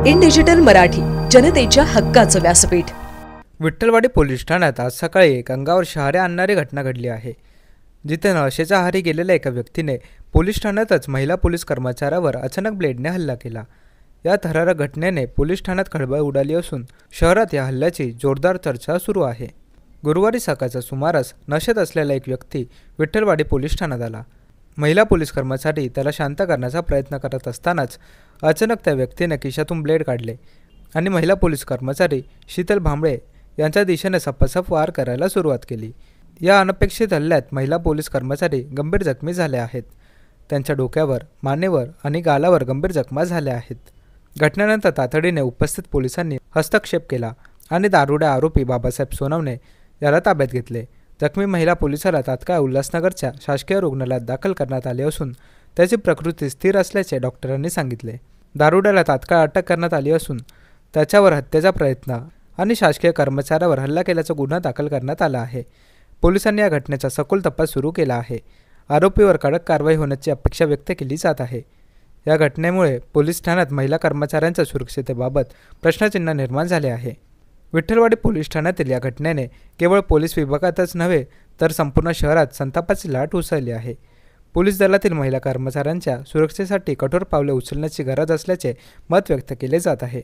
In digital Marathi, जनतेच्या हक्काचं व्यासपीठ। विठ्ठलवाडी पोलीस ठाण्यात आज सकाळी एक अंगावर शहारे आणणारी घटना घडली आहे, जिथे नशेच्या आहारी गेलेल्या एका व्यक्तीने पोलीस ठाण्यातच महिला पोलीस कर्मचाऱ्यावर अचानक ब्लेडने हल्ला केला। या थरारक घटनेने पोलीस ठाण्यात खळबळ उडाली असून शहरात या हल्ल्याची जोरदार चर्चा सुरू आहे। गुरुवारी सकाळच्या सुमारास नशेत असलेला एक व्यक्ती विठ्ठलवाडी पोलीस ठाण्यात आला। महिला पोलीस कर्मचारी त्याला शांत करण्याचा प्रयत्न करत असतानाच अचानक त्या व्यक्तीने खिशातून ब्लेड काढले आणि महिला पोलीस कर्मचारी शीतल भांबळे यांच्या दिशेने सपासप वार करायला सुरुवात केली। या अनपेक्षित हल्ल्यात महिला पोलीस कर्मचारी गंभीर जखमी झाले आहेत। त्यांच्या डोक्यावर, मानेवर आणि गालावर गंभीर जखमा झाल्या आहेत। घटनेनंतर तातडीने उपस्थित पोलिसांनी हस्तक्षेप केला आणि दारुड्या आरोपी बाबासाहेब सोनवणे याला ताब्यात घेतले। जखमी महिला पोलिसाला तात्काळ उल्हासनगरच्या शासकीय रुग्णालयात दाखल करण्यात आले असून त्याची प्रकृती स्थिर असल्याचे डॉक्टरांनी सांगितले। दारुड्याला तात्काळ अटक करण्यात आली असून त्याच्यावर हत्येचा प्रयत्न आणि शासकीय कर्मचाऱ्यावर हल्ला केल्याचा गुन्हा दाखल करण्यात आला आहे। पोलिसांनी या घटनेचा सखोल तपास सुरू केला आहे। आरोपीवर कडक कारवाई होण्याची अपेक्षा व्यक्त केली जात आहे। या घटनेमुळे पोलीस ठाण्यात महिला कर्मचाऱ्यांच्या सुरक्षिततेबाबत प्रश्नचिन्ह निर्माण झाले आहे। विठ्ठलवाडी पोलीस ठाण्यातील या घटनेने केवळ पोलीस विभागातच नव्हे तर संपूर्ण शहरात संतापाची लाट उसळली आहे। पोलीस दलातील महिला कर्मचाऱ्यांच्या सुरक्षेसाठी कठोर पावले उचलण्याची गरज असल्याचे मत व्यक्त केले जात आहे।